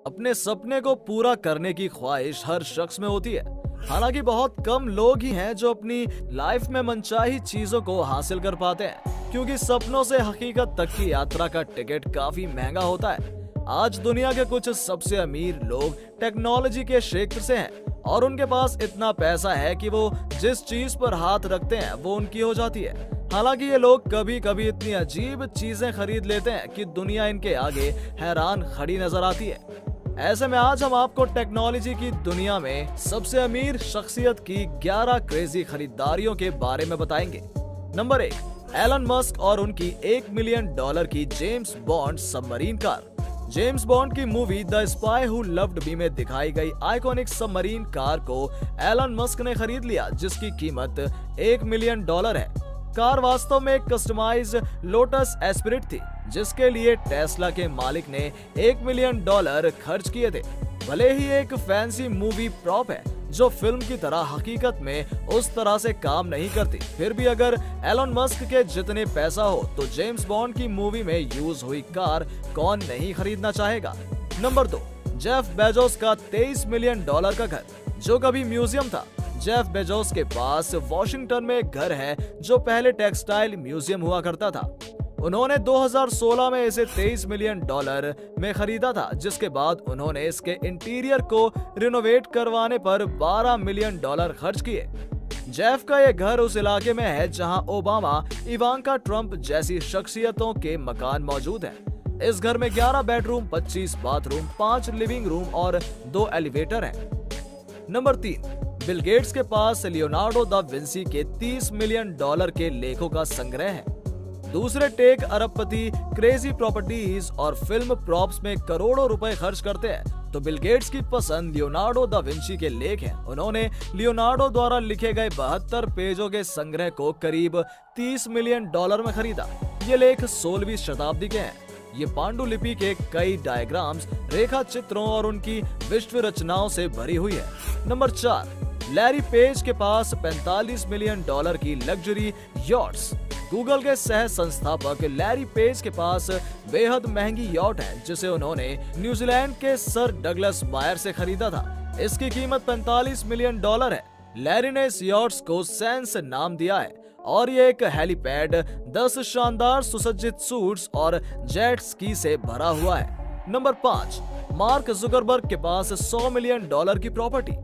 अपने सपने को पूरा करने की ख्वाहिश हर शख्स में होती है। हालांकि बहुत कम लोग ही हैं जो अपनी लाइफ में मनचाही चीजों को हासिल कर पाते हैं, क्योंकि सपनों से हकीकत तक की यात्रा का टिकट काफी महंगा होता है। आज दुनिया के कुछ सबसे अमीर लोग टेक्नोलॉजी के क्षेत्र से हैं और उनके पास इतना पैसा है कि वो जिस चीज पर हाथ रखते हैं वो उनकी हो जाती है। हालांकि ये लोग कभी कभी इतनी अजीब चीजें खरीद लेते हैं कि दुनिया इनके आगे हैरान खड़ी नजर आती है। ऐसे में आज हम आपको टेक्नोलॉजी की दुनिया में सबसे अमीर शख्सियत की 11 क्रेजी खरीदारियों के बारे में बताएंगे। नंबर 1, एलन मस्क और उनकी $1 मिलियन की James Bond submarine car. James Bond की movie the spy who loved me में दिखाई गई आइकॉनिक सबमरीन कार को एलन मस्क ने खरीद लिया, जिसकी कीमत $1 मिलियन है। कार वास्तव में एक कस्टमाइज्ड लोटस एस्पिरिट थी, जिसके लिए टेस्ला के मालिक ने $1 मिलियन खर्च किए थे। भले ही एक फैंसी मूवी प्रॉप है जो फिल्म की तरह हकीकत में उस तरह से काम नहीं करती, फिर भी अगर एलन मस्क के जितने पैसा हो तो जेम्स बॉन्ड की मूवी में यूज हुई कार कौन नहीं खरीदना चाहेगा। नंबर 2, जेफ बेजोस का $23 मिलियन का घर, जो कभी म्यूजियम था। जेफ बेजोस के पास वॉशिंगटन में एक घर है जो पहले टेक्सटाइल म्यूजियम हुआ करता था। उन्होंने 2016 में इसे $23 मिलियन में खरीदा था, जिसके बाद उन्होंने इसके इंटीरियर को रिनोवेट करवाने पर $12 मिलियन खर्च किए। जेफ का ये घर उस इलाके में है जहां ओबामा, इवांका ट्रंप जैसी शख्सियतों के मकान मौजूद हैं। इस घर में 11 बेडरूम, 25 बाथरूम, 5 लिविंग रूम और 2 एलिवेटर हैं। नंबर 3, बिल गेट्स के पास लियोनार्डो दा विंसी के $30 मिलियन के लेखों का संग्रह है। दूसरे टेक अरबपति क्रेजी प्रॉपर्टीज और फिल्म प्रॉप्स में करोड़ों रुपए खर्च करते हैं, तो बिल गेट्स की पसंद लियोनार्डो दा विंसी के लेख हैं। उन्होंने लियोनार्डो द्वारा लिखे गए 72 पेजों के संग्रह को करीब $30 मिलियन में खरीदा। ये लेख 16वीं शताब्दी के हैं। ये पांडुलिपि के कई डायग्राम्स, रेखा चित्रों और उनकी विश्व रचनाओं से भरी हुई है। नंबर 4, लैरी पेज के पास $45 मिलियन की लग्जरी यॉट्स। गूगल के सह संस्थापक लैरी पेज के पास बेहद महंगी यॉट है, जिसे उन्होंने न्यूजीलैंड के सर डगलस बायर से खरीदा था। इसकी कीमत $45 मिलियन है। लैरी ने इस यॉट्स को सेंस नाम दिया है और ये एक हेलीपैड, 10 शानदार सुसज्जित सूट्स और जेट स्की से भरा हुआ है। नंबर 5, मार्क जुकरबर्ग के पास $100 मिलियन की प्रॉपर्टी।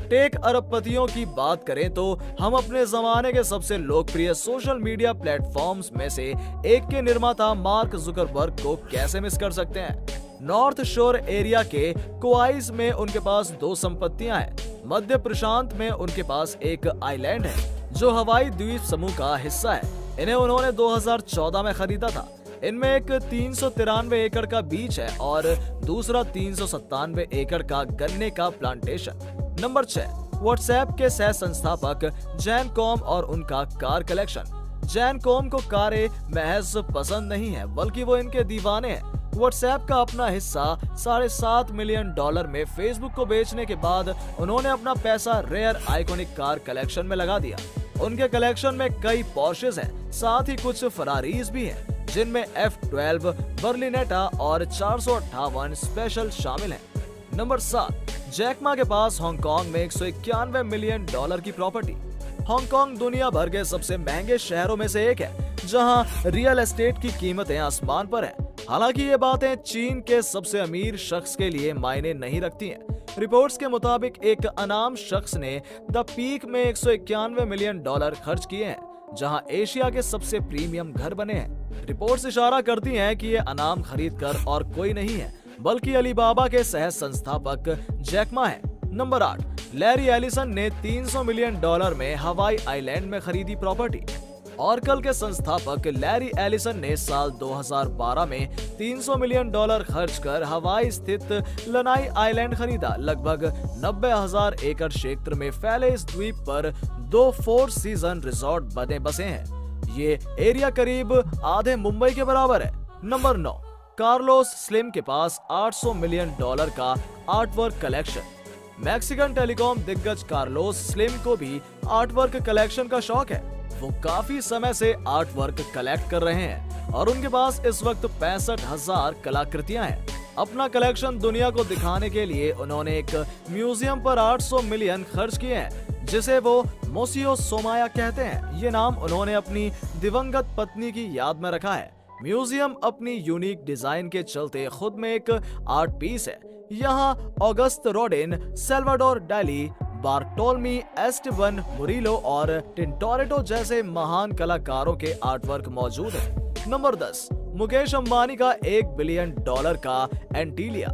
टेक अरबपतियों की बात करें तो हम अपने जमाने के सबसे लोकप्रिय सोशल मीडिया प्लेटफॉर्म्स में से एक के निर्माता मार्क जुकरबर्ग को कैसे मिस कर सकते हैं। नॉर्थ शोर एरिया के कोआइस में उनके पास 2 संपत्तियां हैं। मध्य प्रशांत में उनके पास एक आइलैंड है जो हवाई द्वीप समूह का हिस्सा है। इन्हें उन्होंने 2014 में खरीदा था। इनमें एक 393 एकड़ का बीच है और दूसरा 397 एकड़ का गन्ने का प्लांटेशन। नंबर 6, व्हाट्सएप के सह संस्थापक जैन कॉम और उनका कार कलेक्शन। जैन कॉम को कारें महज पसंद नहीं है, बल्कि वो इनके दीवाने हैं। व्हाट्सएप का अपना हिस्सा $7.5 मिलियन में फेसबुक को बेचने के बाद उन्होंने अपना पैसा रेयर आइकॉनिक कार कलेक्शन में लगा दिया। उनके कलेक्शन में कई पोर्शेस हैं, साथ ही कुछ फरारीज भी हैं, जिनमें F12, बर्लिनेटा और 458 स्पेशल शामिल हैं। नंबर 7, जैक मा के पास हांगकांग में $191 मिलियन की प्रॉपर्टी। हांगकांग दुनिया भर के सबसे महंगे शहरों में से एक है, जहां रियल एस्टेट की कीमतें आसमान पर हैं। हालांकि ये बातें चीन के सबसे अमीर शख्स के लिए मायने नहीं रखती हैं। रिपोर्ट्स के मुताबिक एक अनाम शख्स ने द पीक में $191 मिलियन खर्च किए हैं, जहां एशिया के सबसे प्रीमियम घर बने हैं। रिपोर्ट्स इशारा करती हैं कि ये अनाम खरीदकर और कोई नहीं है, बल्कि अलीबाबा के सह संस्थापक जैक मा है। नंबर 8, लैरी एलिसन ने $300 मिलियन में हवाई आइलैंड में खरीदी प्रॉपर्टी। ऑरकल के संस्थापक लैरी एलिसन ने साल 2012 में $300 मिलियन खर्च कर हवाई स्थित लनाई आइलैंड खरीदा। लगभग 90,000 एकड़ क्षेत्र में फैले इस द्वीप पर 2 4 सीजन रिजॉर्ट बने बसे हैं। ये एरिया करीब आधे मुंबई के बराबर है। नंबर 9, कार्लोस स्लिम के पास $800 मिलियन का आर्टवर्क कलेक्शन। मैक्सिकन टेलीकॉम दिग्गज कार्लोस स्लिम को भी आर्टवर्क कलेक्शन का शौक है। वो काफी समय से आर्ट वर्क कलेक्ट कर रहे हैं और उनके पास इस वक्त 65,000 कलाकृतियां हैं। अपना कलेक्शन दुनिया को दिखाने के लिए उन्होंने एक म्यूजियम पर 800 मिलियन खर्च किए हैं, जिसे वो मोसियो सोमाया कहते हैं। ये नाम उन्होंने अपनी दिवंगत पत्नी की याद में रखा है। म्यूजियम अपनी यूनिक डिजाइन के चलते खुद में एक आर्ट पीस है। यहाँ ऑगस्ट रोडिन, सैल्वाडोर डाली, बार्टोल्मी, एस्टेबन मुरिलो और टिंटोरेटो जैसे महान कलाकारों के आर्टवर्क मौजूद है। नंबर 10, मुकेश अंबानी का $1 बिलियन का एंटीलिया।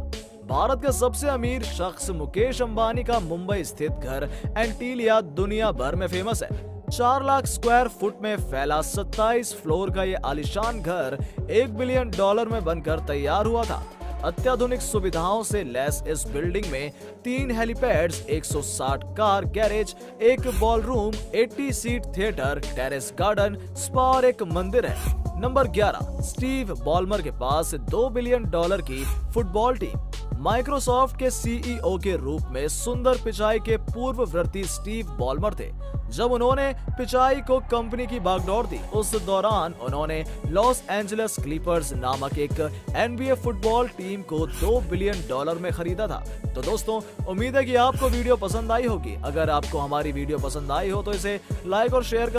भारत का सबसे अमीर शख्स मुकेश अंबानी का मुंबई स्थित घर एंटीलिया दुनिया भर में फेमस है। 4 लाख स्क्वायर फुट में फैला 27 फ्लोर का ये आलीशान घर $1 बिलियन में बनकर तैयार हुआ था। अत्याधुनिक सुविधाओं से लैस इस बिल्डिंग में 3 हेलीपैड्स, 160 कार गैरेज, एक ballroom, 80 seat theatre, terrace garden, spa और एक मंदिर है। नंबर 11, स्टीव बॉलमर के पास $2 बिलियन की फुटबॉल टीम। माइक्रोसॉफ्ट के सीईओ के रूप में सुंदर पिचाई के पूर्ववर्ती स्टीव बॉलमर थे। जब उन्होंने पिचाई को कंपनी की बागडोर दी, उस दौरान उन्होंने लॉस एंजलिस क्लिपर्स नामक एक NBA फुटबॉल टीम को $2 बिलियन में खरीदा था। तो दोस्तों, उम्मीद है कि आपको वीडियो पसंद आई होगी। अगर आपको हमारी वीडियो पसंद आई हो तो इसे लाइक और शेयर